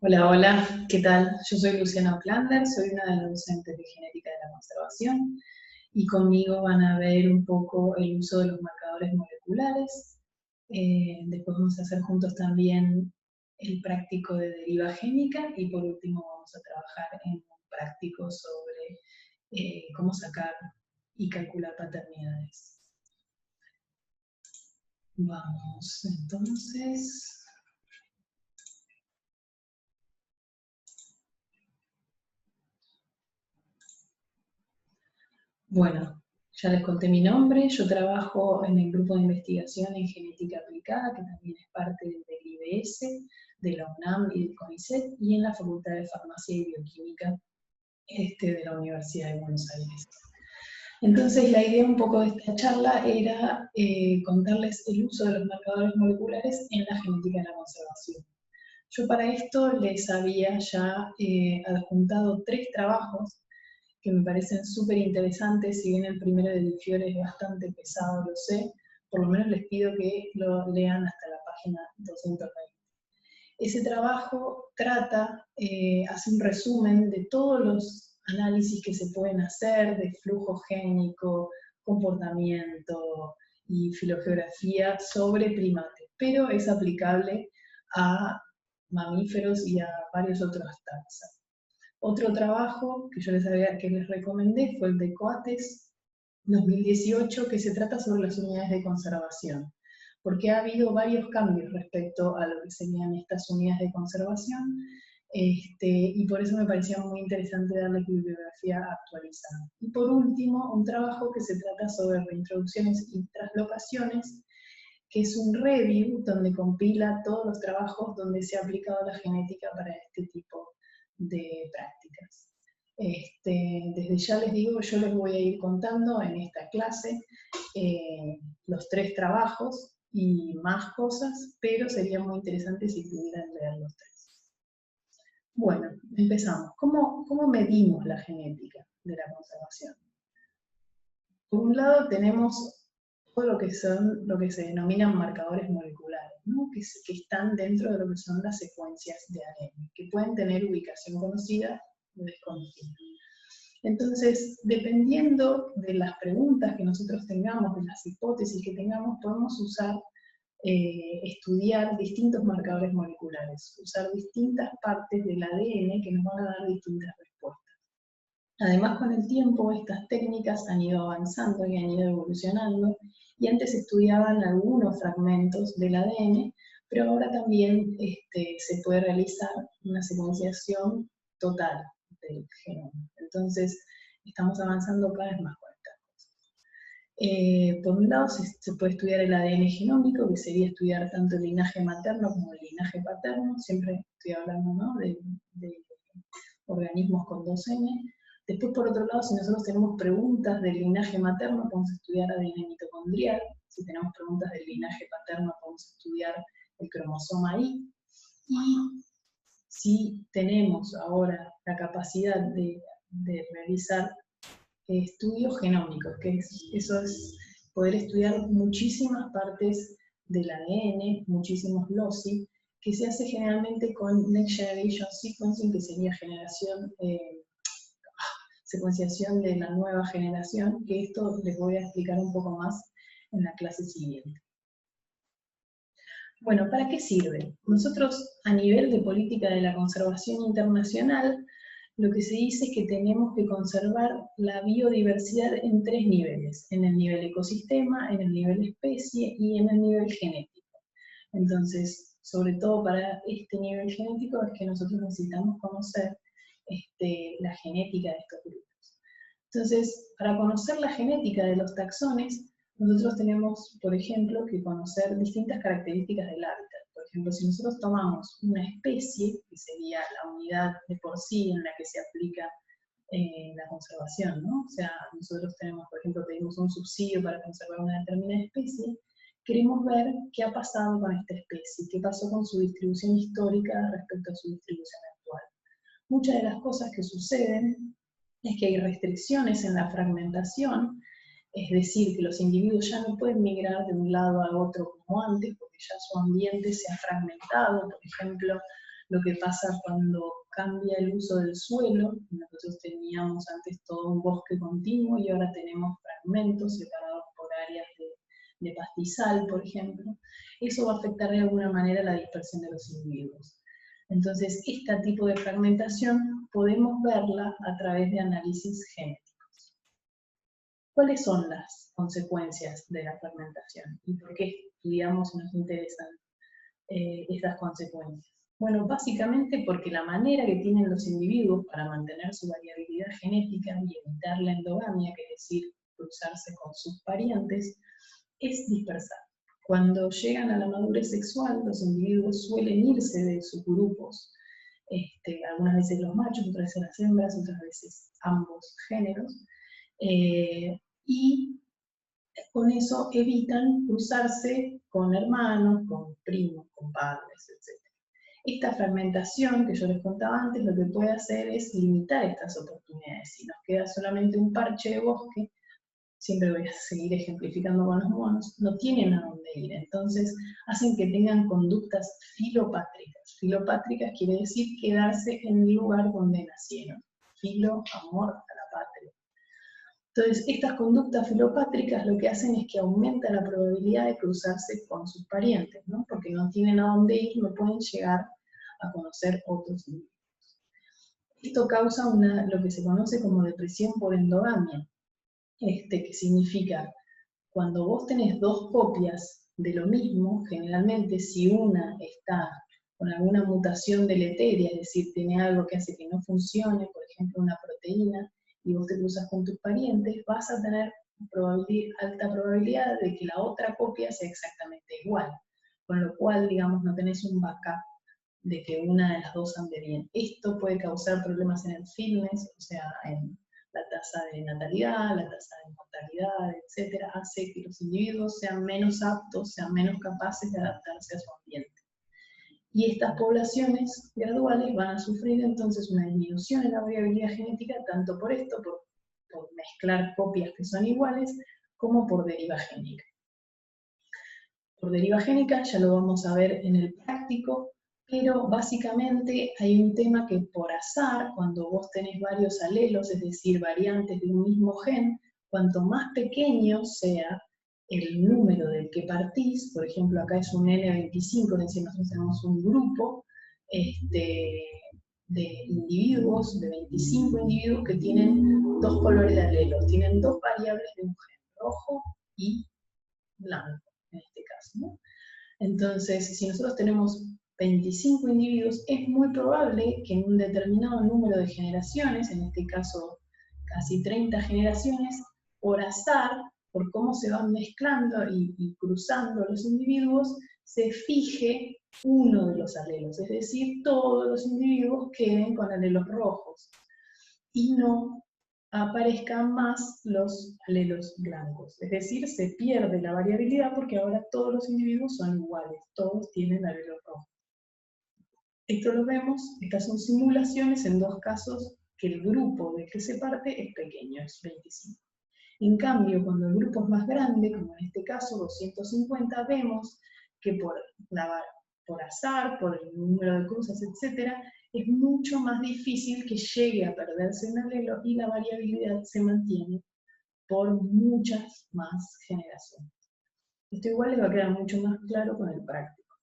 Hola, hola, ¿qué tal? Yo soy Luciana Oplander, soy una de las docentes de genética de la conservación y conmigo van a ver un poco el uso de los marcadores moleculares. Después vamos a hacer juntos también el práctico de deriva génica y por último vamos a trabajar en un práctico sobre cómo sacar y calcular paternidades. Vamos entonces. Bueno, ya les conté mi nombre, yo trabajo en el grupo de investigación en genética aplicada, que también es parte del IBS, de la UNAM y del CONICET, y en la Facultad de Farmacia y Bioquímica de la Universidad de Buenos Aires. Entonces la idea un poco de esta charla era contarles el uso de los marcadores moleculares en la genética de la conservación. Yo para esto les había ya adjuntado 3 trabajos que me parecen súper interesantes. Si bien el primero de Difiore es bastante pesado, lo sé, por lo menos les pido que lo lean hasta la página 220. Ese trabajo trata, hace un resumen de todos los análisis que se pueden hacer de flujo génico, comportamiento y filogeografía sobre primates, pero es aplicable a mamíferos y a varios otros taxa. Otro trabajo que yo les recomendé fue el de Coates 2018, que se trata sobre las unidades de conservación, porque ha habido varios cambios respecto a lo que serían estas unidades de conservación, y por eso me parecía muy interesante darles bibliografía actualizada. Y por último, un trabajo que se trata sobre reintroducciones y translocaciones, que es un review donde compila todos los trabajos donde se ha aplicado la genética para este tipo de prácticas. Desde ya les digo, yo les voy a ir contando en esta clase los 3 trabajos y más cosas, pero sería muy interesante si pudieran leer los 3. Bueno, empezamos. ¿Cómo medimos la genética de la conservación? Por un lado tenemos todo lo que se denominan marcadores moleculares, ¿no? que están dentro de lo que son las secuencias de ADN, que pueden tener ubicación conocida o desconocida. Entonces, dependiendo de las preguntas que nosotros tengamos, de las hipótesis que tengamos, podemos estudiar distintos marcadores moleculares, usar distintas partes del ADN que nos van a dar distintas respuestas. Además, con el tiempo, estas técnicas han ido avanzando y han ido evolucionando, y antes estudiaban algunos fragmentos del ADN, pero ahora también se puede realizar una secuenciación total del genoma. Entonces, estamos avanzando cada vez más con estas cosas. Por un lado, se puede estudiar el ADN genómico, que sería estudiar tanto el linaje materno como el linaje paterno. Siempre estoy hablando, ¿no?, de organismos con 2N. Después, por otro lado, si nosotros tenemos preguntas del linaje materno, podemos estudiar ADN mitocondrial. Si tenemos preguntas del linaje paterno, podemos estudiar el cromosoma Y. Y si tenemos ahora la capacidad de realizar estudios genómicos, eso es poder estudiar muchísimas partes del ADN, muchísimos loci, que se hace generalmente con Next Generation Sequencing, que sería secuenciación de la nueva generación, que esto les voy a explicar un poco más en la clase siguiente. Bueno, ¿para qué sirve? Nosotros, a nivel de política de la conservación internacional, lo que se dice es que tenemos que conservar la biodiversidad en 3 niveles: en el nivel ecosistema, en el nivel especie y en el nivel genético. Entonces, sobre todo para este nivel genético es que nosotros necesitamos conocer la genética de estos grupos. Entonces, para conocer la genética de los taxones, nosotros tenemos, por ejemplo, que conocer distintas características del hábitat. Por ejemplo, si nosotros tomamos una especie, que sería la unidad de por sí en la que se aplica la conservación, ¿no? O sea, nosotros tenemos, por ejemplo, pedimos un subsidio para conservar una determinada especie, queremos ver qué ha pasado con esta especie, qué pasó con su distribución histórica respecto a su distribución actual. Muchas de las cosas que suceden es que hay restricciones en la fragmentación, es decir, que los individuos ya no pueden migrar de un lado a otro como antes, porque ya su ambiente se ha fragmentado. Por ejemplo, lo que pasa cuando cambia el uso del suelo. Nosotros teníamos antes todo un bosque continuo y ahora tenemos fragmentos separados por áreas de pastizal, por ejemplo. Eso va a afectar de alguna manera la dispersión de los individuos. Entonces, este tipo de fragmentación podemos verla a través de análisis genéticos. ¿Cuáles son las consecuencias de la fragmentación? ¿Y por qué estudiamos y nos interesan estas consecuencias? Bueno, básicamente porque la manera que tienen los individuos para mantener su variabilidad genética y evitar la endogamia, que es decir, cruzarse con sus parientes, es dispersar. Cuando llegan a la madurez sexual, los individuos suelen irse de sus grupos, algunas veces los machos, otras veces las hembras, otras veces ambos géneros, y con eso evitan cruzarse con hermanos, con primos, con padres, etc. Esta fragmentación que yo les contaba antes, lo que puede hacer es limitar estas oportunidades. Si nos queda solamente un parche de bosque, siempre voy a seguir ejemplificando con los monos, no tienen a dónde ir. Entonces hacen que tengan conductas filopátricas. Filopátricas quiere decir quedarse en el lugar donde nacieron. Filo, amor a la patria. Entonces, estas conductas filopátricas lo que hacen es que aumenta la probabilidad de cruzarse con sus parientes, ¿no? Porque no tienen a dónde ir, no pueden llegar a conocer otros individuos. Esto causa lo que se conoce como depresión por endogamia, que significa, cuando vos tenés dos copias de lo mismo, generalmente si una está con alguna mutación deleteria, es decir, tiene algo que hace que no funcione, por ejemplo una proteína, y vos te cruzas con tus parientes, vas a tener alta probabilidad de que la otra copia sea exactamente igual, con lo cual, digamos, no tenés un backup de que una de las dos ande bien. Esto puede causar problemas en el fitness, o sea, en la tasa de natalidad, la tasa de mortalidad, etc., hace que los individuos sean menos aptos, sean menos capaces de adaptarse a su ambiente. Y estas poblaciones graduales van a sufrir entonces una disminución en la variabilidad genética, tanto por esto, por mezclar copias que son iguales, como por deriva génica. Por deriva génica ya lo vamos a ver en el práctico, pero básicamente hay un tema que por azar, cuando vos tenés varios alelos, es decir, variantes de un mismo gen, cuanto más pequeño sea el número del que partís, por ejemplo acá es un N25, es decir, nosotros tenemos un grupo de individuos, de 25 individuos que tienen dos colores de alelos, tienen dos variables de un gen, rojo y blanco en este caso, ¿no? Entonces, si nosotros tenemos 25 individuos, es muy probable que en un determinado número de generaciones, en este caso casi 30 generaciones, por azar, por cómo se van mezclando y cruzando los individuos, se fije uno de los alelos, es decir, todos los individuos queden con alelos rojos, y no aparezcan más los alelos blancos. Es decir, se pierde la variabilidad porque ahora todos los individuos son iguales, todos tienen alelos rojos. Esto lo vemos, estas son simulaciones en dos casos que el grupo de que se parte es pequeño, es 25. En cambio, cuando el grupo es más grande, como en este caso 250, vemos que por azar, por el número de cruces, etc., es mucho más difícil que llegue a perderse un alelo y la variabilidad se mantiene por muchas más generaciones. Esto igual les va a quedar mucho más claro con el práctico.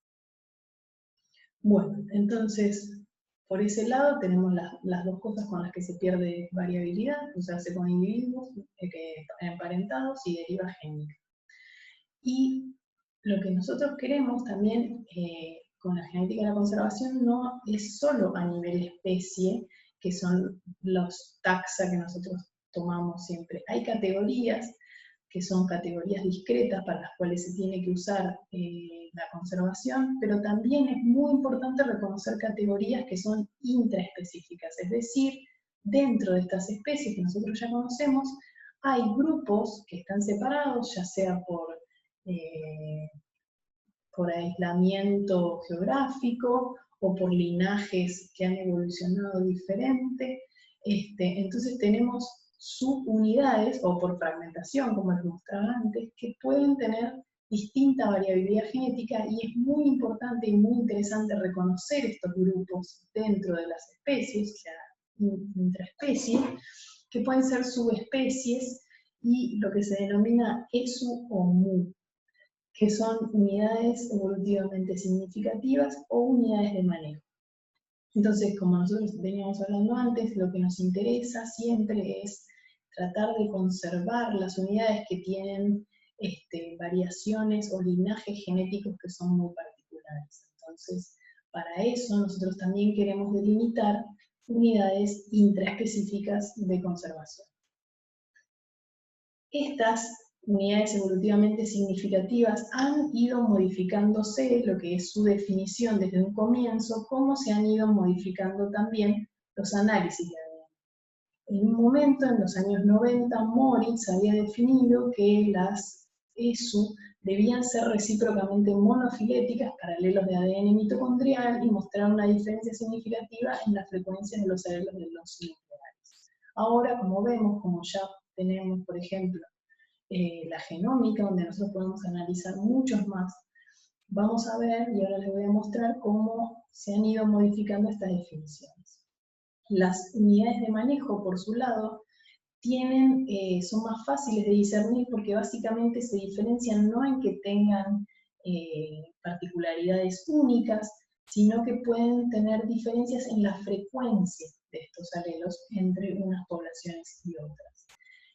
Bueno, entonces, por ese lado tenemos las dos cosas con las que se pierde variabilidad, cruzarse con individuos emparentados y deriva génica. Y lo que nosotros queremos también con la genética de la conservación no es solo a nivel especie, que son los taxa que nosotros tomamos siempre. Hay categorías que son categorías discretas para las cuales se tiene que usar la conservación, pero también es muy importante reconocer categorías que son intraespecíficas, es decir, dentro de estas especies que nosotros ya conocemos, hay grupos que están separados, ya sea por aislamiento geográfico o por linajes que han evolucionado diferente. Entonces tenemos subunidades, o por fragmentación, como les mostraba antes, que pueden tener distinta variabilidad genética y es muy importante y muy interesante reconocer estos grupos dentro de las especies, o sea, intraespecies, que pueden ser subespecies y lo que se denomina ESU o MU, que son unidades evolutivamente significativas o unidades de manejo. Entonces, como nosotros veníamos hablando antes, lo que nos interesa siempre es tratar de conservar las unidades que tienen variaciones o linajes genéticos que son muy particulares. Entonces, para eso nosotros también queremos delimitar unidades intraespecíficas de conservación. Estas unidades evolutivamente significativas han ido modificándose, lo que es su definición desde un comienzo, como se han ido modificando también los análisis de ADN. En un momento, en los años 90, Moritz había definido que las ESU debían ser recíprocamente monofiléticas, paralelos de ADN mitocondrial, y mostrar una diferencia significativa en la frecuencia de los alelos de los nucleares. Ahora, como vemos, como ya tenemos, por ejemplo, la genómica, donde nosotros podemos analizar muchos más, vamos a ver, y ahora les voy a mostrar cómo se han ido modificando estas definiciones. Las unidades de manejo, por su lado, son más fáciles de discernir porque básicamente se diferencian no en que tengan particularidades únicas, sino que pueden tener diferencias en la frecuencia de estos alelos entre unas poblaciones y otras.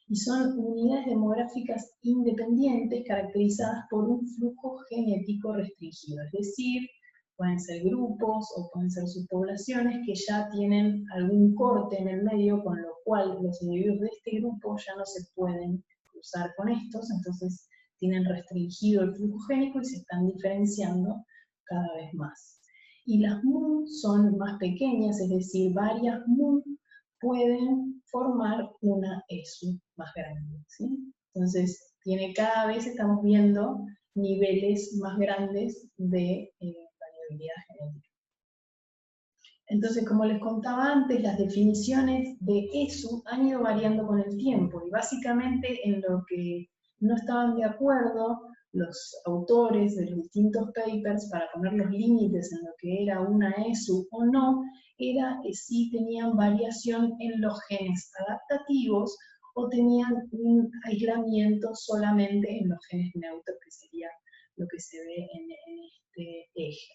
Y son unidades demográficas independientes caracterizadas por un flujo genético restringido, es decir, pueden ser grupos o pueden ser subpoblaciones que ya tienen algún corte en el medio, con lo cual los individuos de este grupo ya no se pueden cruzar con estos, entonces tienen restringido el flujo génico y se están diferenciando cada vez más. Y las MU son más pequeñas, es decir, varias MU pueden formar una ESU más grande, ¿sí? Entonces, cada vez estamos viendo niveles más grandes de variabilidad genética. Entonces, como les contaba antes, las definiciones de ESU han ido variando con el tiempo, y básicamente en lo que no estaban de acuerdo los autores de los distintos papers para poner los límites en lo que era una ESU o no, era si tenían variación en los genes adaptativos o tenían un aislamiento solamente en los genes neutros, que sería lo que se ve en este eje.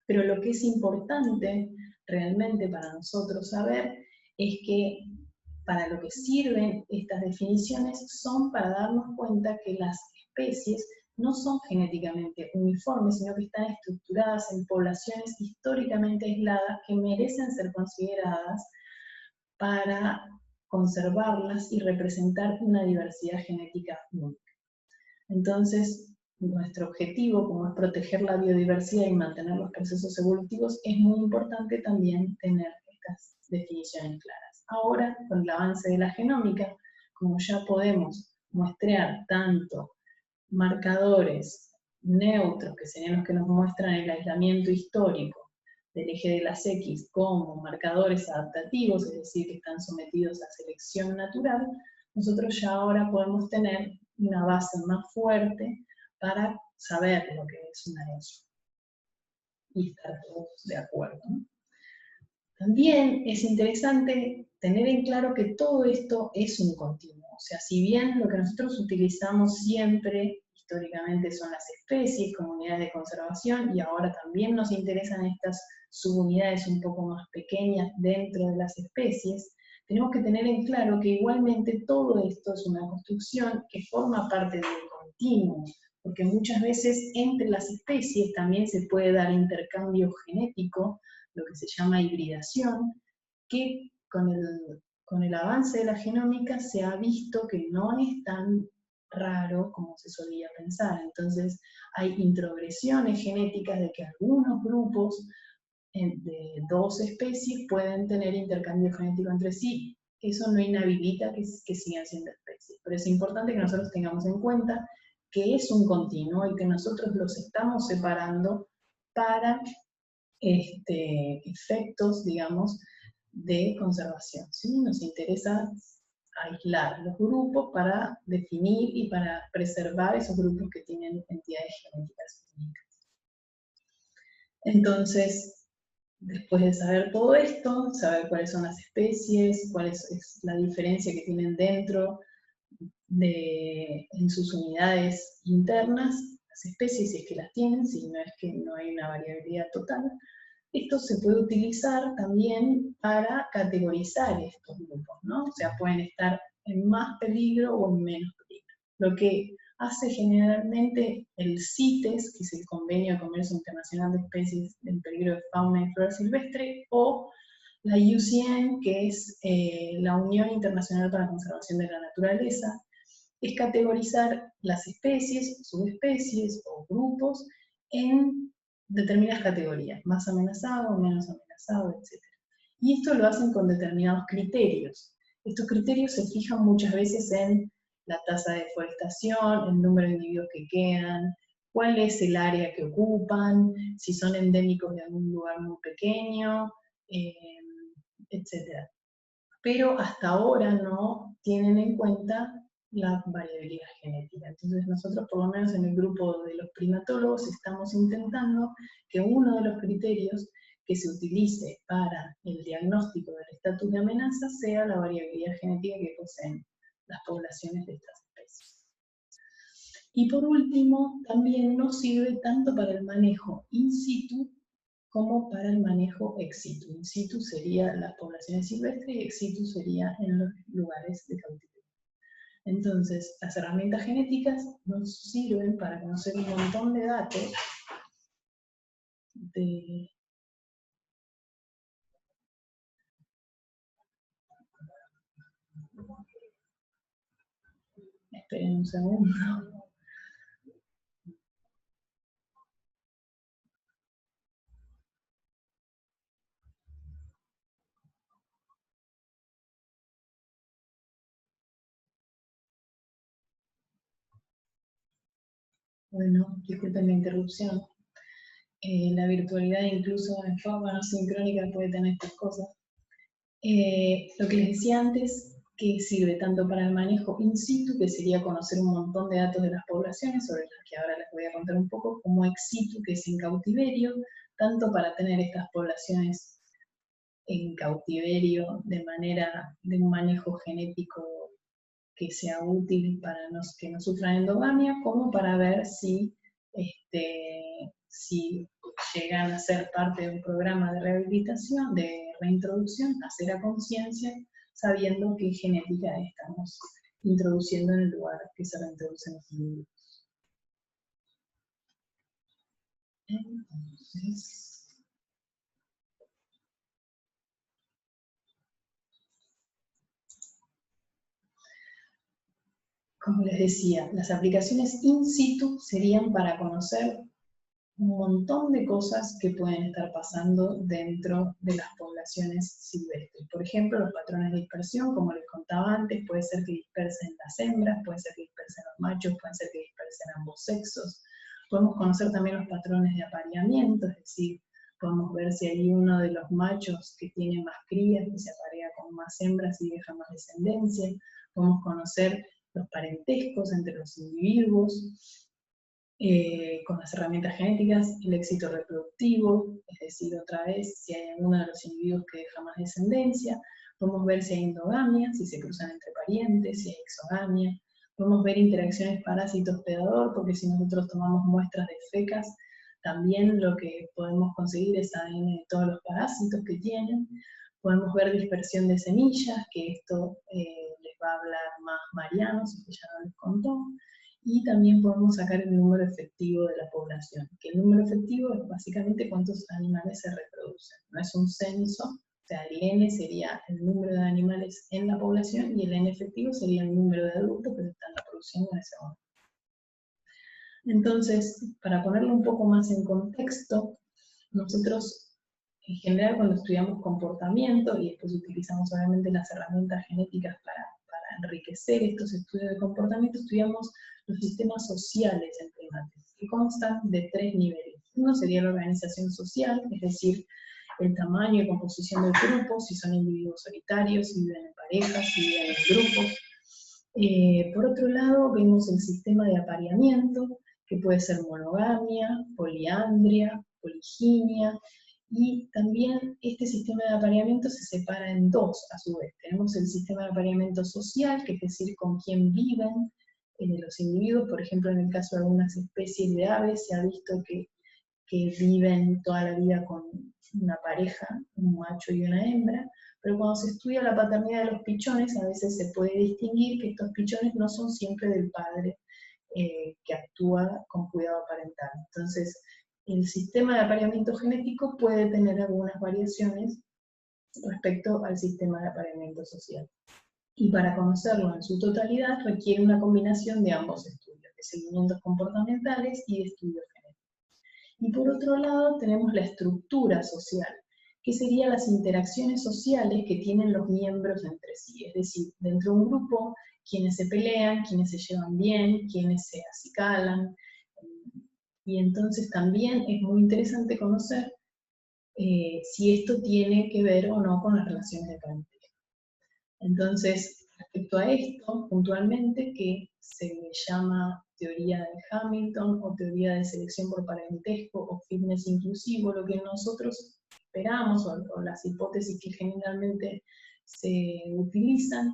Pero lo que es importante realmente para nosotros saber es que para lo que sirven estas definiciones son para darnos cuenta que las especies no son genéticamente uniformes, sino que están estructuradas en poblaciones históricamente aisladas que merecen ser consideradas para conservarlas y representar una diversidad genética única. Entonces, nuestro objetivo, como es proteger la biodiversidad y mantener los procesos evolutivos, es muy importante también tener estas definiciones claras. Ahora, con el avance de la genómica, como ya podemos muestrear tanto marcadores neutros, que serían los que nos muestran el aislamiento histórico del eje de las X, como marcadores adaptativos, es decir, que están sometidos a selección natural, nosotros ya ahora podemos tener una base más fuerte para saber lo que es una ESU y estar todos de acuerdo. También es interesante tener en claro que todo esto es un continuo, o sea, si bien lo que nosotros utilizamos siempre históricamente son las especies como unidades de conservación, y ahora también nos interesan estas subunidades un poco más pequeñas dentro de las especies, tenemos que tener en claro que igualmente todo esto es una construcción que forma parte del continuo, porque muchas veces entre las especies también se puede dar intercambio genético, lo que se llama hibridación, que con el avance de la genómica se ha visto que no es tan raro como se solía pensar. Entonces hay introgresiones genéticas de que algunos grupos de dos especies pueden tener intercambio genético entre sí. Eso no inhabilita que sigan siendo especies, pero es importante que nosotros tengamos en cuenta que es un continuo y que nosotros los estamos separando para efectos, digamos, de conservación, ¿sí? Nos interesa aislar los grupos para definir y para preservar esos grupos que tienen entidades genéticas únicas. Entonces, después de saber todo esto, saber cuáles son las especies, cuál es la diferencia que tienen dentro en sus unidades internas, las especies, si es que las tienen, si no es que no hay una variabilidad total, esto se puede utilizar también para categorizar estos grupos, ¿no? O sea, pueden estar en más peligro o en menos peligro. Lo que hace generalmente el CITES, que es el Convenio de Comercio Internacional de Especies en Peligro de Fauna y Flora Silvestre, o la IUCN, que es la Unión Internacional para la Conservación de la Naturaleza, es categorizar las especies, subespecies o grupos en determinadas categorías, más amenazado, menos amenazado, etc. Y esto lo hacen con determinados criterios. Estos criterios se fijan muchas veces en la tasa de deforestación, el número de individuos que quedan, cuál es el área que ocupan, si son endémicos de algún lugar muy pequeño, etc. Pero hasta ahora no tienen en cuenta la variabilidad genética. Entonces nosotros, por lo menos en el grupo de los primatólogos, estamos intentando que uno de los criterios que se utilice para el diagnóstico del estatus de amenaza sea la variabilidad genética que poseen las poblaciones de estas especies. Y por último, también nos sirve tanto para el manejo in situ como para el manejo ex situ. In situ sería las poblaciones silvestres y ex situ sería en los lugares de cautiverio. Entonces, las herramientas genéticas nos sirven para conocer un montón de datos de... Esperen un segundo. Bueno, disculpen la interrupción. La virtualidad incluso en forma no sincrónica puede tener estas cosas. Lo que les decía antes, que sirve tanto para el manejo in situ, que sería conocer un montón de datos de las poblaciones, sobre las que ahora les voy a contar un poco, como ex situ, que es en cautiverio, tanto para tener estas poblaciones en cautiverio de un manejo genético que sea útil para que no sufran endogamia, como para ver si llegan a ser parte de un programa de rehabilitación, de reintroducción, hacer a conciencia, sabiendo qué genética estamos introduciendo en el lugar que se reintroducen los individuos. Entonces, como les decía, las aplicaciones in situ serían para conocer un montón de cosas que pueden estar pasando dentro de las poblaciones silvestres. Por ejemplo, los patrones de dispersión, como les contaba antes, puede ser que dispersen las hembras, puede ser que dispersen los machos, pueden ser que dispersen ambos sexos. Podemos conocer también los patrones de apareamiento, es decir, podemos ver si hay uno de los machos que tiene más crías, que se aparea con más hembras y deja más descendencia. Podemos conocer los parentescos entre los individuos, con las herramientas genéticas, el éxito reproductivo, es decir, otra vez, si hay alguno de los individuos que deja más descendencia. Podemos ver si hay endogamia, si se cruzan entre parientes, si hay exogamia. Podemos ver interacciones parásito-hospedador, porque si nosotros tomamos muestras de fecas, también lo que podemos conseguir es ADN de todos los parásitos que tienen. Podemos ver dispersión de semillas, que esto les va a hablar más Mariano, si ya no les contó. Y también podemos sacar el número efectivo de la población, que el número efectivo es básicamente cuántos animales se reproducen. No es un censo, o sea, el N sería el número de animales en la población y el N efectivo sería el número de adultos que se están reproduciendo en ese momento. Entonces, para ponerlo un poco más en contexto, nosotros en general cuando estudiamos comportamiento y después utilizamos obviamente las herramientas genéticas para enriquecer estos estudios de comportamiento, estudiamos los sistemas sociales en primates, que constan de 3 niveles. Uno sería la organización social, es decir, el tamaño y composición del grupo, si son individuos solitarios, si viven en parejas, si viven en grupos. Por otro lado, vemos el sistema de apareamiento, que puede ser monogamia, poliandria, poliginia, y también este sistema de apareamiento se separa en dos a su vez. Tenemos el sistema de apareamiento social, que es decir, con quién viven los individuos. Por ejemplo, en el caso de algunas especies de aves, se ha visto que viven toda la vida con una pareja, un macho y una hembra, pero cuando se estudia la paternidad de los pichones, a veces se puede distinguir que estos pichones no son siempre del padre que actúa con cuidado parental. Entonces, el sistema de apareamiento genético puede tener algunas variaciones respecto al sistema de apareamiento social. Y para conocerlo en su totalidad requiere una combinación de ambos estudios, de seguimientos comportamentales y de estudios genéticos. Y por otro lado tenemos la estructura social, que serían las interacciones sociales que tienen los miembros entre sí, es decir, dentro de un grupo, quienes se pelean, quienes se llevan bien, quienes se acicalan, y entonces también es muy interesante conocer si esto tiene que ver o no con las relaciones de parentesco. Entonces, respecto a esto, puntualmente, que se llama teoría de Hamilton, o teoría de selección por parentesco, o fitness inclusivo, lo que nosotros esperamos, o las hipótesis que generalmente se utilizan,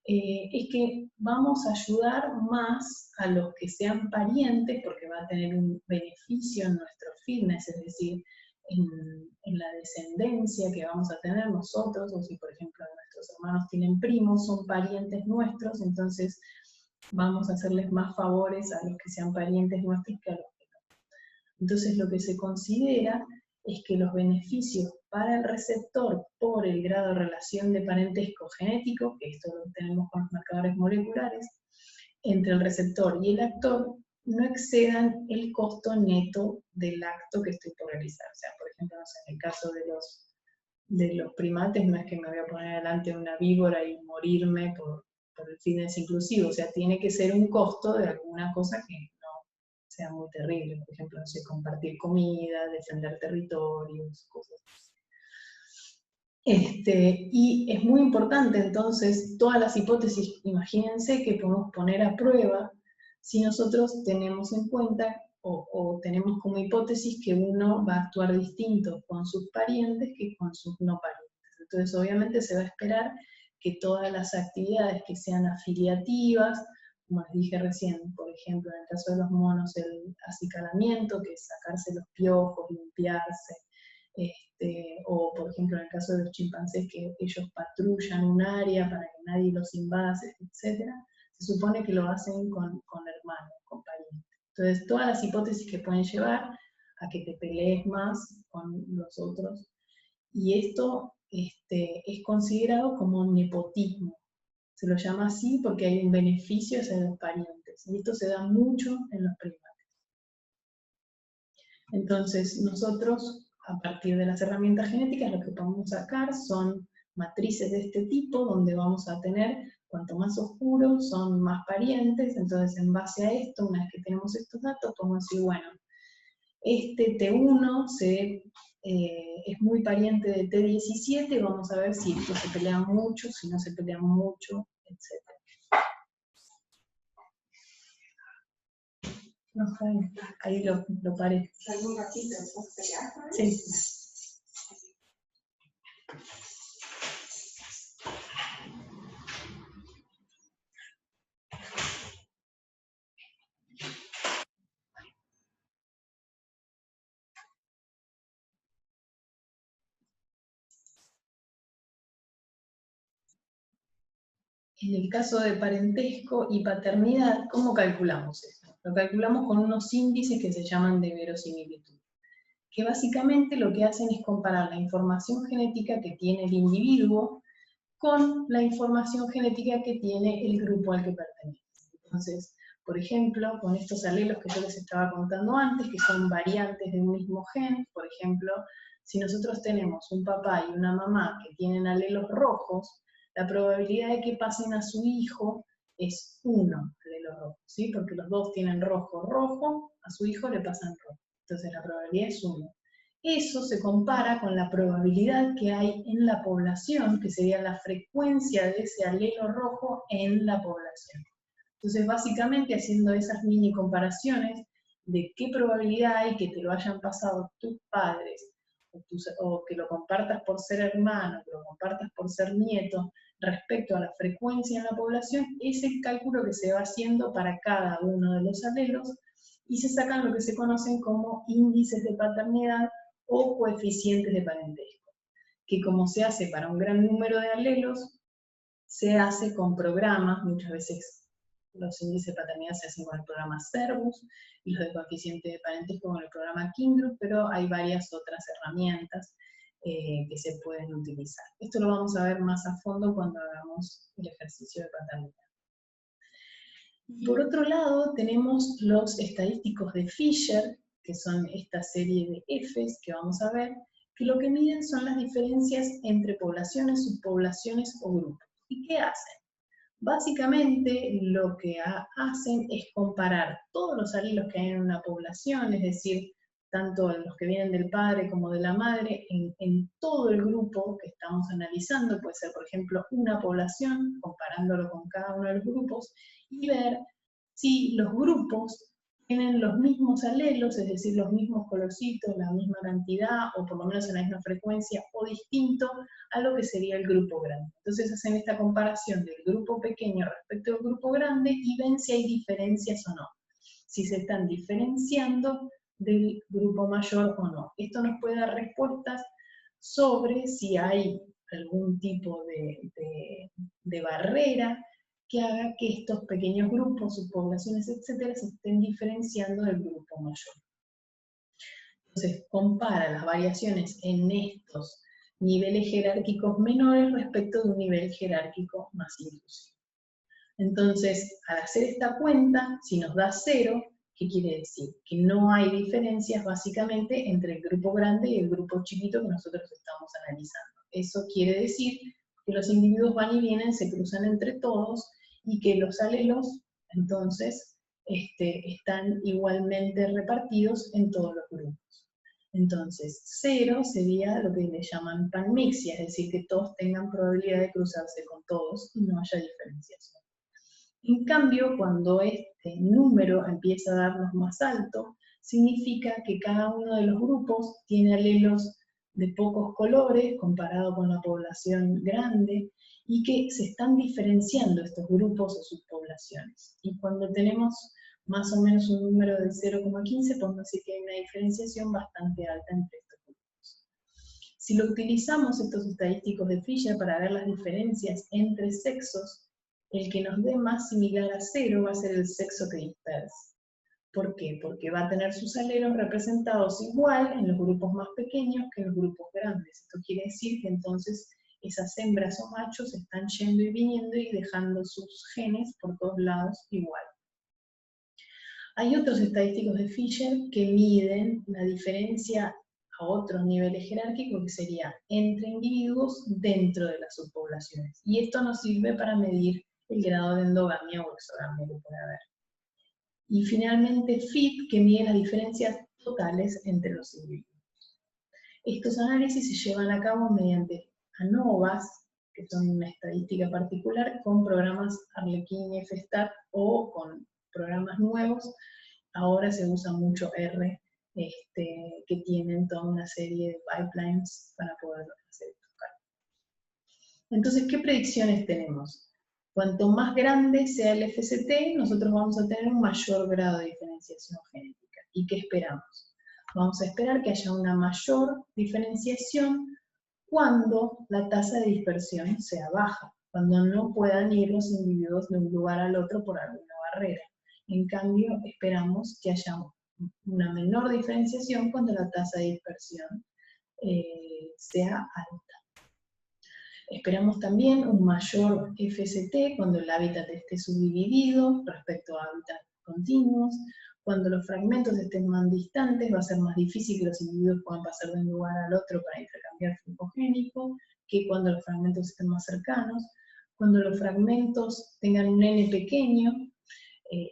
es que vamos a ayudar más a los que sean parientes, porque va a tener un beneficio en nuestro fitness, es decir, en la descendencia que vamos a tener nosotros, o si por ejemplo nuestros hermanos tienen primos, son parientes nuestros, entonces vamos a hacerles más favores a los que sean parientes nuestros que a los que no. Entonces lo que se considera es que los beneficios para el receptor por el grado de relación de parentesco genético, que esto lo tenemos con los marcadores moleculares, entre el receptor y el actor, no excedan el costo neto del acto que estoy por realizar. O sea, por ejemplo, no sé, en el caso de los primates, no es que me voy a poner delante de una víbora y morirme por el fitness inclusivo. O sea, tiene que ser un costo de alguna cosa que no sea muy terrible. Por ejemplo, no sé, compartir comida, defender territorios, cosas así. Y es muy importante entonces todas las hipótesis, imagínense que podemos poner a prueba si nosotros tenemos en cuenta o tenemos como hipótesis que uno va a actuar distinto con sus parientes que con sus no parientes. Entonces obviamente se va a esperar que todas las actividades que sean afiliativas, como les dije recién, por ejemplo en el caso de los monos el acicalamiento, que es sacarse los piojos, limpiarse, o por ejemplo en el caso de los chimpancés que ellos patrullan un área para que nadie los invade, etc., se supone que lo hacen con hermanos, con parientes. Entonces todas las hipótesis que pueden llevar a que te pelees más con los otros, y esto es considerado como nepotismo. Se lo llama así porque hay un beneficio hacia los parientes, y esto se da mucho en los primates. Entonces nosotros, a partir de las herramientas genéticas, lo que podemos sacar son matrices de este tipo, donde vamos a tener, cuanto más oscuro, son más parientes. Entonces en base a esto, una vez que tenemos estos datos, podemos decir, bueno, este T1 es muy pariente de T17, vamos a ver si estos se pelean mucho, si no se pelean mucho, etc. No, ahí lo paré. ¿Algún ratito después pelear? Sí. En el caso de parentesco y paternidad, ¿cómo calculamos esto? Lo calculamos con unos índices que se llaman de verosimilitud, que básicamente lo que hacen es comparar la información genética que tiene el individuo con la información genética que tiene el grupo al que pertenece. Entonces, por ejemplo, con estos alelos que yo les estaba contando antes, que son variantes de un mismo gen, por ejemplo, si nosotros tenemos un papá y una mamá que tienen alelos rojos, la probabilidad de que pasen a su hijo es 1 alelo rojo, ¿sí? Porque los dos tienen rojo, a su hijo le pasan rojo. Entonces la probabilidad es 1. eso se compara con la probabilidad que hay en la población, que sería la frecuencia de ese alelo rojo en la población. Entonces, básicamente, haciendo esas mini comparaciones de qué probabilidad hay que te lo hayan pasado tus padres, o que lo compartas por ser hermano, que lo compartas por ser nieto, respecto a la frecuencia en la población, es el cálculo que se va haciendo para cada uno de los alelos, y se sacan lo que se conocen como índices de paternidad o coeficientes de parentesco, que como se hace para un gran número de alelos, se hace con programas. Muchas veces los índices de paternidad se hacen con el programa Servus, y los de coeficiente de parentesco con el programa Kindred, pero hay varias otras herramientas que se pueden utilizar. Esto lo vamos a ver más a fondo cuando hagamos el ejercicio de paternidad. Por otro lado, tenemos los estadísticos de Fisher, que son esta serie de Fs que vamos a ver, que lo que miden son las diferencias entre poblaciones, subpoblaciones o grupos. ¿Y qué hacen? Básicamente lo que hacen es comparar todos los alelos que hay en una población, es decir, tanto los que vienen del padre como de la madre, en todo el grupo que estamos analizando. Puede ser, por ejemplo, una población, comparándolo con cada uno de los grupos, y ver si los grupos tienen los mismos alelos, es decir, los mismos colorcitos, la misma cantidad, o por lo menos en la misma frecuencia, o distinto a lo que sería el grupo grande. Entonces hacen esta comparación del grupo pequeño respecto al grupo grande y ven si hay diferencias o no, si se están diferenciando del grupo mayor o no. Esto nos puede dar respuestas sobre si hay algún tipo de barrera que haga que estos pequeños grupos, subpoblaciones, etcétera, se estén diferenciando del grupo mayor. Entonces, compara las variaciones en estos niveles jerárquicos menores respecto de un nivel jerárquico más inclusivo. Entonces, al hacer esta cuenta, si nos da 0, ¿qué quiere decir? Que no hay diferencias básicamente entre el grupo grande y el grupo chiquito que nosotros estamos analizando. Eso quiere decir que los individuos van y vienen, se cruzan entre todos, y que los alelos, entonces, están igualmente repartidos en todos los grupos. Entonces, 0 sería lo que le llaman panmixia, es decir, que todos tengan probabilidad de cruzarse con todos y no haya diferenciación. En cambio, cuando este número empieza a darnos más alto, significa que cada uno de los grupos tiene alelos de pocos colores comparado con la población grande, y que se están diferenciando estos grupos o subpoblaciones. Y cuando tenemos más o menos un número de 0,15, podemos decir que hay una diferenciación bastante alta entre estos grupos. Si lo utilizamos estos estadísticos de Fisher para ver las diferencias entre sexos, el que nos dé más similar a 0 va a ser el sexo que dispersa. ¿Por qué? Porque va a tener sus alelos representados igual en los grupos más pequeños que en los grupos grandes. Esto quiere decir que entonces esas hembras o machos están yendo y viniendo y dejando sus genes por todos lados igual. Hay otros estadísticos de Fisher que miden la diferencia a otros niveles jerárquicos, que sería entre individuos dentro de las subpoblaciones. Y esto nos sirve para medir el grado de endogamia o exogamia que puede haber. Y finalmente FIT, que mide las diferencias totales entre los individuos. Estos análisis se llevan a cabo mediante ANOVAs, que son una estadística particular, con programas Arlequín y FSTAT, o con programas nuevos. Ahora se usa mucho R, que tienen toda una serie de pipelines para poder hacer estos cálculos. Entonces, ¿qué predicciones tenemos? Cuanto más grande sea el FST, nosotros vamos a tener un mayor grado de diferenciación genética. ¿Y qué esperamos? Vamos a esperar que haya una mayor diferenciación cuando la tasa de dispersión sea baja, cuando no puedan ir los individuos de un lugar al otro por alguna barrera. En cambio, esperamos que haya una menor diferenciación cuando la tasa de dispersión sea alta. Esperamos también un mayor FST cuando el hábitat esté subdividido respecto a hábitats continuos. Cuando los fragmentos estén más distantes, va a ser más difícil que los individuos puedan pasar de un lugar al otro para intercambiar flujo génico, que cuando los fragmentos estén más cercanos. Cuando los fragmentos tengan un N pequeño,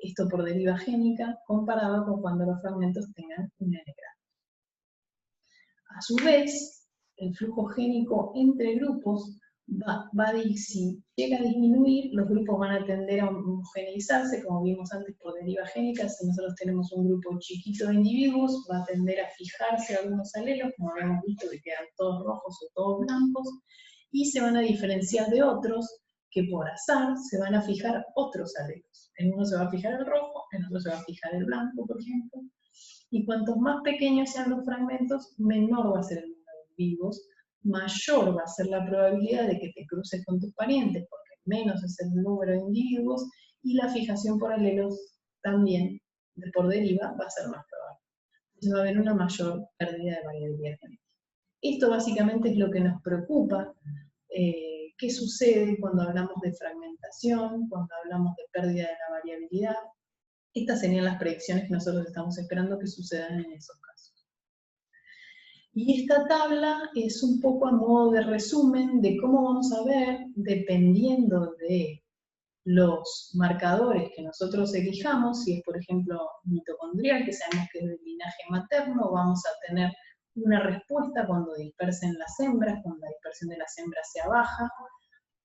esto por deriva génica, comparado con cuando los fragmentos tengan un N grande. A su vez, el flujo génico entre grupos si llega a disminuir, los grupos van a tender a homogeneizarse, como vimos antes por deriva génica. Si nosotros tenemos un grupo chiquito de individuos, va a tender a fijarse algunos alelos, como habíamos visto, que quedan todos rojos o todos blancos, y se van a diferenciar de otros que por azar se van a fijar otros alelos. En uno se va a fijar el rojo, en otro se va a fijar el blanco, por ejemplo. Y cuantos más pequeños sean los fragmentos, menor va a ser el número de individuos, mayor va a ser la probabilidad de que te cruces con tus parientes, porque menos es el número de individuos, y la fijación por alelos también, por deriva, va a ser más probable. Entonces va a haber una mayor pérdida de variabilidad genética. Esto básicamente es lo que nos preocupa. ¿Qué sucede cuando hablamos de fragmentación, cuando hablamos de pérdida de la variabilidad? Estas serían las predicciones que nosotros estamos esperando que sucedan en esos casos. Y esta tabla es un poco a modo de resumen de cómo vamos a ver, dependiendo de los marcadores que nosotros elijamos, si es por ejemplo mitocondrial, que sabemos que es del linaje materno, vamos a tener una respuesta cuando dispersen las hembras, cuando la dispersión de las hembras sea baja,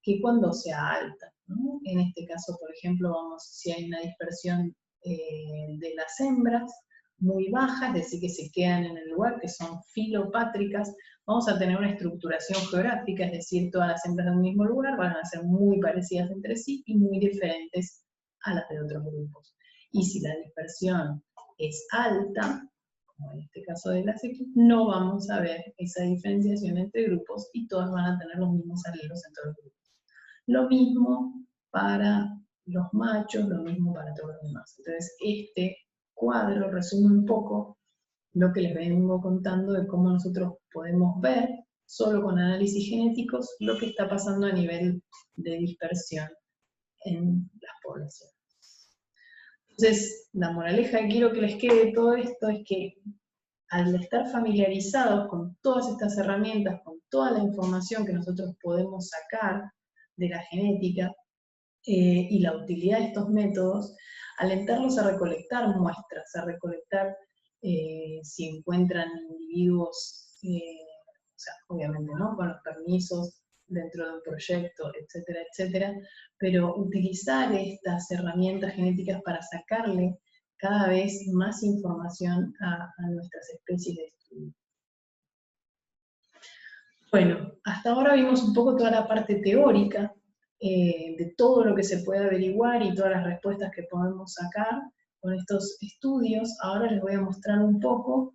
que cuando sea alta, ¿no? En este caso, por ejemplo, si hay una dispersión de las hembras muy baja, es decir, que se quedan en el lugar, que son filopátricas, vamos a tener una estructuración geográfica, es decir, todas las hembras de un mismo lugar van a ser muy parecidas entre sí y muy diferentes a las de otros grupos. Y si la dispersión es alta, como en este caso de las X, no vamos a ver esa diferenciación entre grupos y todas van a tener los mismos alelos entre los grupos. Lo mismo para los machos, lo mismo para todos los demás. Entonces, este cuadro resume un poco lo que les vengo contando de cómo nosotros podemos ver, solo con análisis genéticos, lo que está pasando a nivel de dispersión en las poblaciones. Entonces, la moraleja que quiero que les quede de todo esto es que al estar familiarizados con todas estas herramientas, con toda la información que nosotros podemos sacar de la genética, y la utilidad de estos métodos, alentarlos a recolectar muestras, a recolectar si encuentran individuos, o sea, obviamente, ¿no? Con los permisos dentro de un proyecto, etcétera, etcétera, pero utilizar estas herramientas genéticas para sacarle cada vez más información a nuestras especies de estudio. Bueno, hasta ahora vimos un poco toda la parte teórica, de todo lo que se puede averiguar y todas las respuestas que podemos sacar con estos estudios. Ahora les voy a mostrar un poco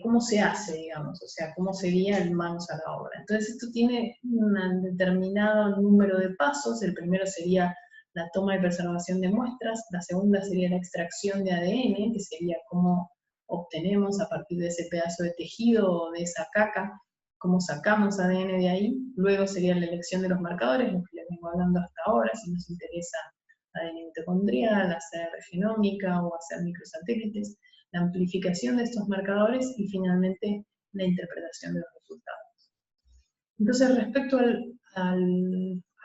cómo se hace, digamos, o sea, cómo sería el manos a la obra. Entonces esto tiene un determinado número de pasos. El primero sería la toma y preservación de muestras, la segunda sería la extracción de ADN, que sería cómo obtenemos a partir de ese pedazo de tejido o de esa caca, cómo sacamos ADN de ahí. Luego sería la elección de los marcadores, lo que les vengo hablando hasta ahora, si nos interesa ADN mitocondrial, hacer genómica o hacer microsatélites, la amplificación de estos marcadores y finalmente la interpretación de los resultados. Entonces, respecto a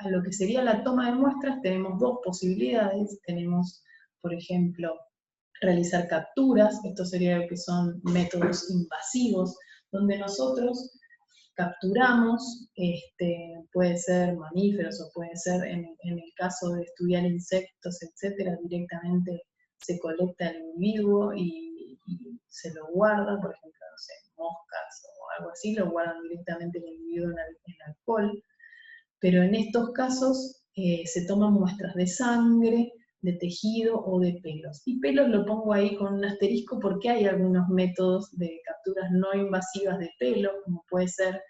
lo que sería la toma de muestras, tenemos dos posibilidades. Tenemos, por ejemplo, realizar capturas. Esto sería lo que son métodos invasivos, donde nosotros capturamos, puede ser mamíferos o puede ser, en el caso de estudiar insectos, etcétera, directamente se colecta el individuo y se lo guarda, por ejemplo, no sé, moscas o algo así, lo guardan directamente el individuo en alcohol. Pero en estos casos se toman muestras de sangre, de tejido o de pelos. Y pelos lo pongo ahí con un asterisco porque hay algunos métodos de capturas no invasivas de pelo, como puede ser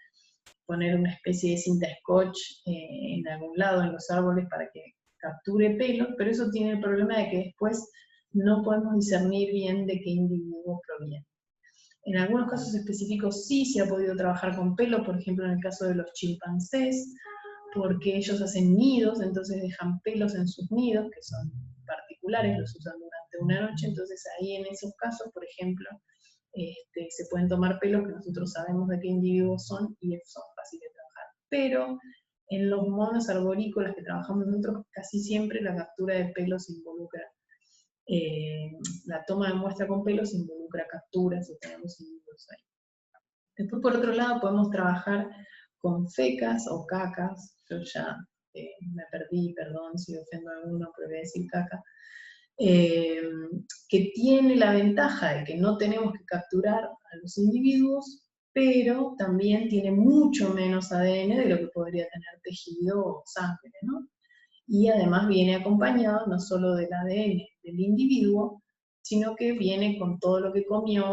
poner una especie de cinta scotch en algún lado en los árboles para que capture pelos, pero eso tiene el problema de que después no podemos discernir bien de qué individuo proviene. En algunos casos específicos sí se ha podido trabajar con pelo, por ejemplo en el caso de los chimpancés, porque ellos hacen nidos, entonces dejan pelos en sus nidos, que son particulares, los usan durante una noche, entonces ahí en esos casos, por ejemplo, se pueden tomar pelos que nosotros sabemos de qué individuos son y son fáciles de trabajar. Pero en los monos arborícolas que trabajamos nosotros, casi siempre la captura de pelos involucra la toma de muestra con pelos involucra capturas y tenemos individuos ahí. Después, por otro lado, podemos trabajar con fecas o cacas. Yo ya me perdí, perdón si ofendo a alguno, pero voy a decir caca. Que tiene la ventaja de que no tenemos que capturar a los individuos, pero también tiene mucho menos ADN de lo que podría tener tejido o sangre, ¿no? Y además viene acompañado no solo del ADN del individuo, sino que viene con todo lo que comió,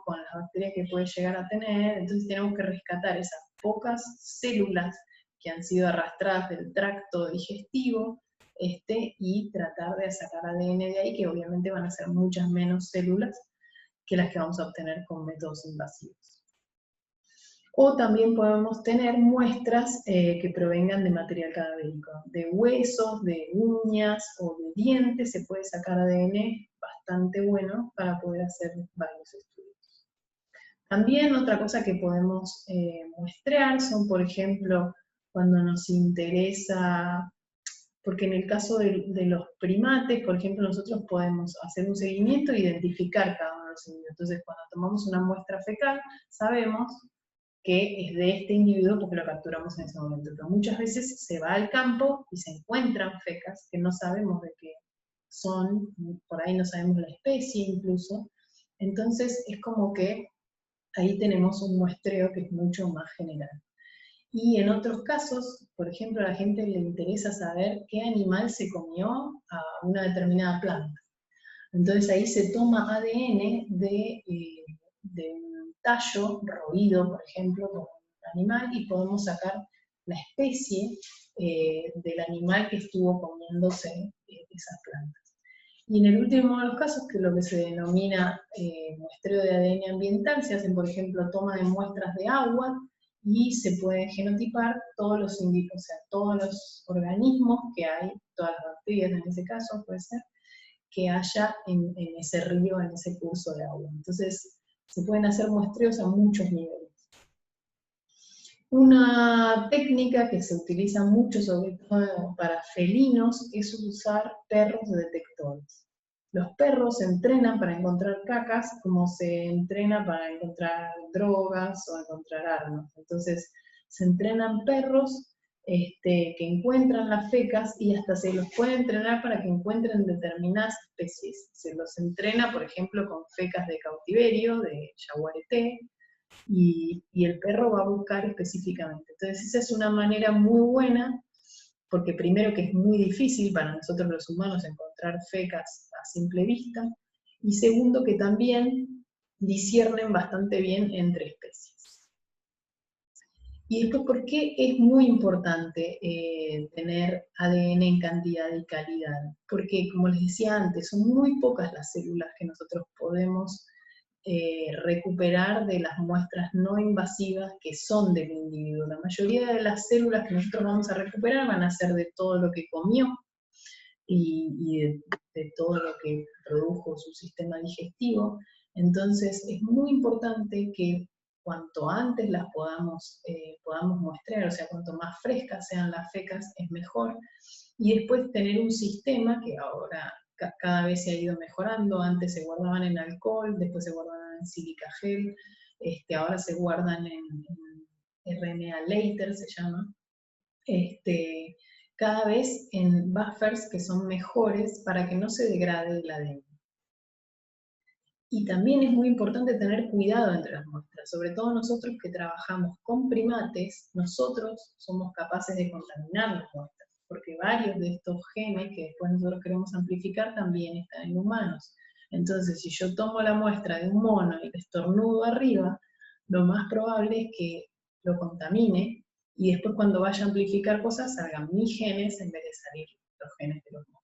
con las bacterias que puede llegar a tener. Entonces tenemos que rescatar esas pocas células que han sido arrastradas del tracto digestivo, y tratar de sacar ADN de ahí, que obviamente van a ser muchas menos células que las que vamos a obtener con métodos invasivos. O también podemos tener muestras que provengan de material cadavérico, de huesos, de uñas o de dientes. Se puede sacar ADN bastante bueno para poder hacer varios estudios. También otra cosa que podemos muestrear son, por ejemplo, cuando nos interesa, porque en el caso de los primates, por ejemplo, nosotros podemos hacer un seguimiento e identificar cada uno de los individuos. Entonces, cuando tomamos una muestra fecal, sabemos que es de este individuo porque lo capturamos en ese momento. Pero muchas veces se va al campo y se encuentran fecas que no sabemos de qué son, por ahí no sabemos la especie incluso. Entonces es como que ahí tenemos un muestreo que es mucho más general. Y en otros casos, por ejemplo, a la gente le interesa saber qué animal se comió a una determinada planta. Entonces ahí se toma ADN de un tallo roído, por ejemplo, por un animal, y podemos sacar la especie del animal que estuvo comiéndose esas plantas. Y en el último de los casos, que es lo que se denomina muestreo de ADN ambiental, se hacen, por ejemplo, toma de muestras de agua, y se pueden genotipar todos los indicios, o sea, todos los organismos que hay, todas las bacterias en ese caso, puede ser, que haya en ese río, en ese curso de agua. Entonces, se pueden hacer muestreos a muchos niveles. Una técnica que se utiliza mucho, sobre todo para felinos, es usar perros detectores. Los perros se entrenan para encontrar cacas como se entrena para encontrar drogas o encontrar armas. Entonces, se entrenan perros que encuentran las fecas y hasta se los puede entrenar para que encuentren determinadas especies. Se los entrena, por ejemplo, con fecas de cautiverio, de yaguareté, y el perro va a buscar específicamente. Entonces esa es una manera muy buena, porque primero que es muy difícil para nosotros los humanos encontrar fecas a simple vista, y segundo que también disciernen bastante bien entre especies. Y después, ¿por qué es muy importante tener ADN en cantidad y calidad? Porque, como les decía antes, son muy pocas las células que nosotros podemos recuperar de las muestras no invasivas que son del individuo. La mayoría de las células que nosotros vamos a recuperar van a ser de todo lo que comió y de todo lo que produjo su sistema digestivo. Entonces es muy importante que cuanto antes las podamos muestrear, o sea, cuanto más frescas sean las fecas es mejor, y después tener un sistema que ahora cada vez se ha ido mejorando. Antes se guardaban en alcohol, después se guardaban en sílica gel, ahora se guardan en RNA later, se llama, cada vez en buffers que son mejores para que no se degrade el ADN. Y también es muy importante tener cuidado entre las muestras, sobre todo nosotros que trabajamos con primates, nosotros somos capaces de contaminar las muestras, porque varios de estos genes que después nosotros queremos amplificar también están en humanos. Entonces, si yo tomo la muestra de un mono y le estornudo arriba, lo más probable es que lo contamine, y después cuando vaya a amplificar cosas salgan mis genes en vez de salir los genes de los monos.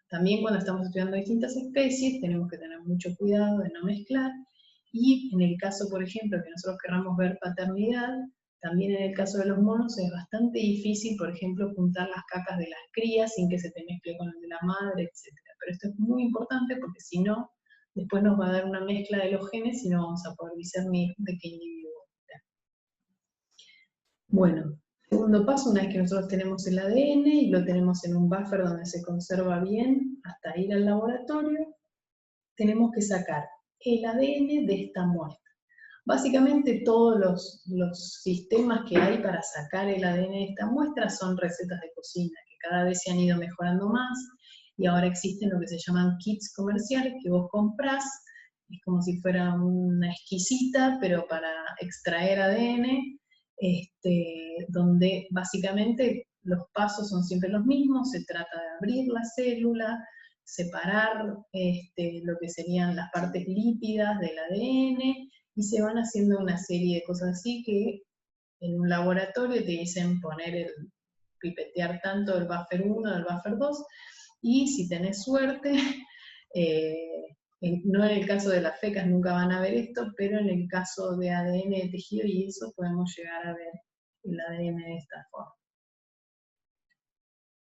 También cuando estamos estudiando distintas especies tenemos que tener mucho cuidado de no mezclar, y en el caso, por ejemplo, que nosotros querramos ver paternidad, también en el caso de los monos es bastante difícil, por ejemplo, juntar las cacas de las crías sin que se te mezcle con el de la madre, etc. Pero esto es muy importante porque si no, después nos va a dar una mezcla de los genes y no vamos a poder discernir de qué individuo. Bueno, segundo paso, una vez que nosotros tenemos el ADN y lo tenemos en un buffer donde se conserva bien hasta ir al laboratorio, tenemos que sacar el ADN de esta muestra. Básicamente todos los sistemas que hay para sacar el ADN de esta muestra son recetas de cocina, que cada vez se han ido mejorando más, y ahora existen lo que se llaman kits comerciales que vos comprás, es como si fuera una exquisita, pero para extraer ADN, donde básicamente los pasos son siempre los mismos, se trata de abrir la célula, separar lo que serían las partes lípidas del ADN, y se van haciendo una serie de cosas así que en un laboratorio te dicen pipetear tanto del buffer 1, del buffer 2, y si tenés suerte, no en el caso de las fecas nunca van a ver esto, pero en el caso de ADN de tejido y eso podemos llegar a ver el ADN de esta forma.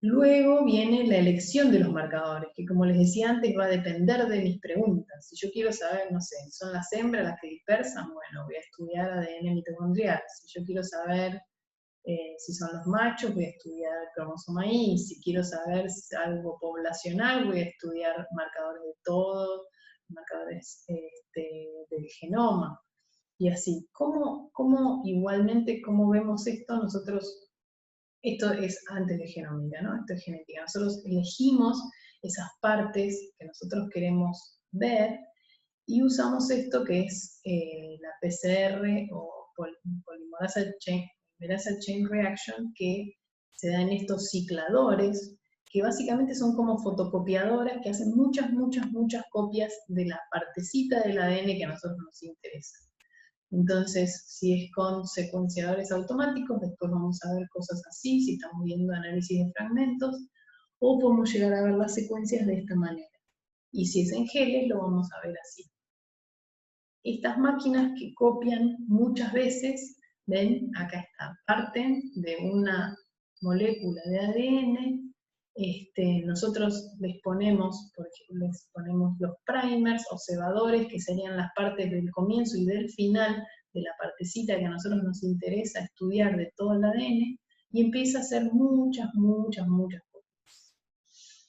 Luego viene la elección de los marcadores, que como les decía antes va a depender de mis preguntas. Si yo quiero saber, no sé, ¿son las hembras las que dispersan? Bueno, voy a estudiar ADN mitocondrial. Si yo quiero saber si son los machos, voy a estudiar el cromosoma Y. Si quiero saber algo poblacional, voy a estudiar marcadores de todo, marcadores del genoma. Y así, igualmente, cómo vemos esto nosotros? Esto es antes de genómica, ¿no? Esto es genética. Nosotros elegimos esas partes que nosotros queremos ver y usamos esto que es la PCR o Polymerase Chain Reaction, que se da en estos cicladores, que básicamente son como fotocopiadoras que hacen muchas copias de la partecita del ADN que a nosotros nos interesa. Entonces, si es con secuenciadores automáticos, después vamos a ver cosas así, si estamos viendo análisis de fragmentos, o podemos llegar a ver las secuencias de esta manera. Y si es en geles, lo vamos a ver así. Estas máquinas que copian muchas veces, ven, acá está, parten de una molécula de ADN, nosotros les ponemos los primers o cebadores, que serían las partes del comienzo y del final de la partecita que a nosotros nos interesa estudiar de todo el ADN, y empieza a hacer muchas copias.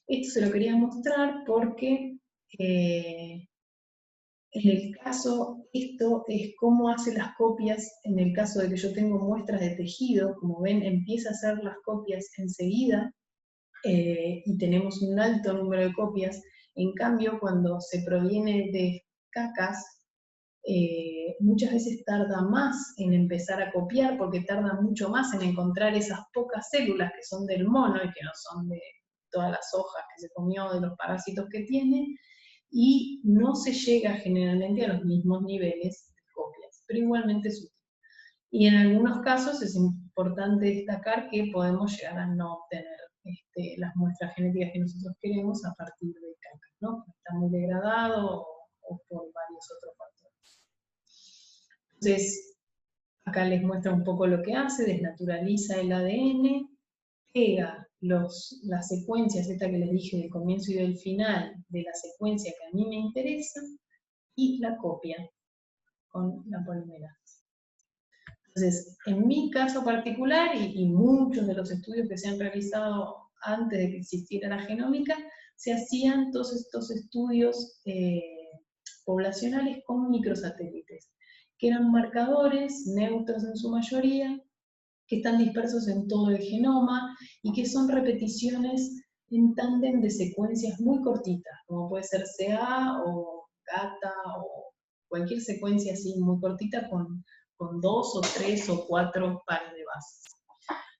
Esto se lo quería mostrar porque en el caso, esto es cómo hace las copias, en el caso de que yo tengo muestras de tejido, como ven, empieza a hacer las copias enseguida, y tenemos un alto número de copias. En cambio, cuando se proviene de cacas, muchas veces tarda más en empezar a copiar, porque tarda mucho más en encontrar esas pocas células que son del mono, y que no son de todas las hojas que se comió, de los parásitos que tiene, y no se llega generalmente a los mismos niveles de copias, pero igualmente es útil. Y en algunos casos es importante destacar que podemos llegar a no obtener las muestras genéticas que nosotros queremos a partir de caca, ¿no? Porque está muy degradado o por varios otros factores. Entonces, acá les muestra un poco lo que hace, desnaturaliza el ADN, pega las secuencias, esta que les dije del comienzo y del final, de la secuencia que a mí me interesa, y la copia con la polimerasa. Entonces, en mi caso particular, y muchos de los estudios que se han realizado antes de que existiera la genómica, se hacían todos estos estudios poblacionales con microsatélites, que eran marcadores neutros en su mayoría, que están dispersos en todo el genoma, y que son repeticiones en tándem de secuencias muy cortitas, como puede ser CA o GATA o cualquier secuencia así muy cortita con 2 o 3 o 4 pares de bases.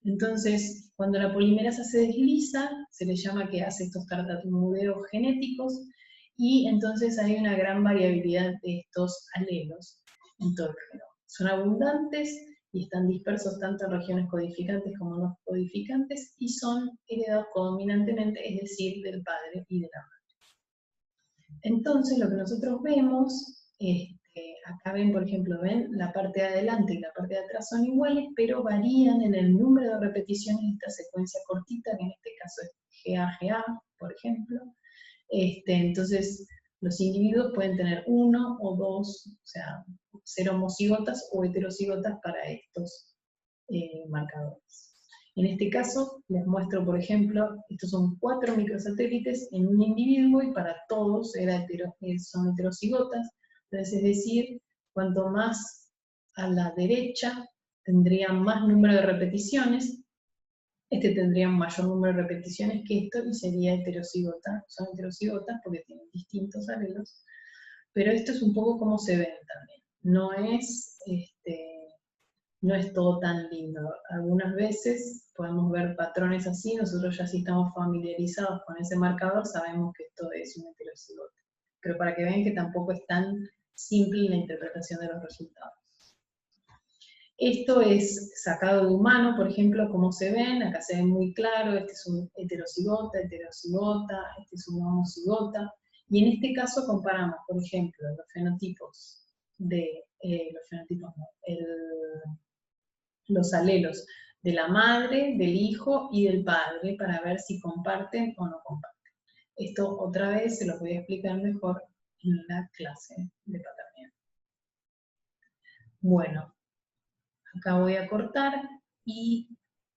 Entonces, cuando la polimerasa se desliza, se le llama que hace estos tartamudeos genéticos, y entonces hay una gran variabilidad de estos alelos en todo el genoma. Son abundantes y están dispersos tanto en regiones codificantes como no codificantes, y son heredados codominantemente, es decir, del padre y de la madre. Entonces, lo que nosotros vemos, acá ven, por ejemplo, ven la parte de adelante y la parte de atrás son iguales, pero varían en el número de repeticiones de esta secuencia cortita, que en este caso es GAGA, por ejemplo. Entonces, los individuos pueden tener 1 o 2, o sea, ser homocigotas o heterocigotas para estos marcadores. En este caso, les muestro, por ejemplo, estos son 4 microsatélites en un individuo y para todos son heterocigotas. Entonces, es decir, cuanto más a la derecha tendrían más número de repeticiones, este tendría un mayor número de repeticiones que esto y sería heterocigota. Son heterocigotas porque tienen distintos alelos, pero esto es un poco como se ven también. No es todo tan lindo. Algunas veces podemos ver patrones así, nosotros ya si estamos familiarizados con ese marcador sabemos que esto es un heterocigote. Pero para que vean que tampoco es tan simple la interpretación de los resultados. Esto es sacado de humano, por ejemplo, como se ven, acá se ve muy claro, este es un heterocigota, este es un homocigota, y en este caso comparamos, por ejemplo, los fenotipos los alelos de la madre, del hijo y del padre, para ver si comparten o no comparten. Esto otra vez se los voy a explicar mejor en la clase de paternidad. Bueno, acá voy a cortar y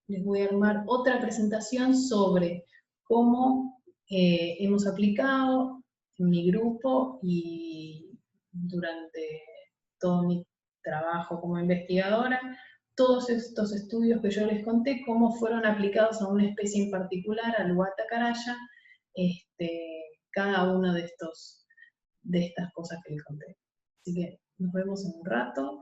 les voy a armar otra presentación sobre cómo hemos aplicado en mi grupo y durante todo mi trabajo como investigadora, todos estos estudios que yo les conté, cómo fueron aplicados a una especie en particular, al Huata Caraya, cada uno de estas cosas que les conté. Así que nos vemos en un rato.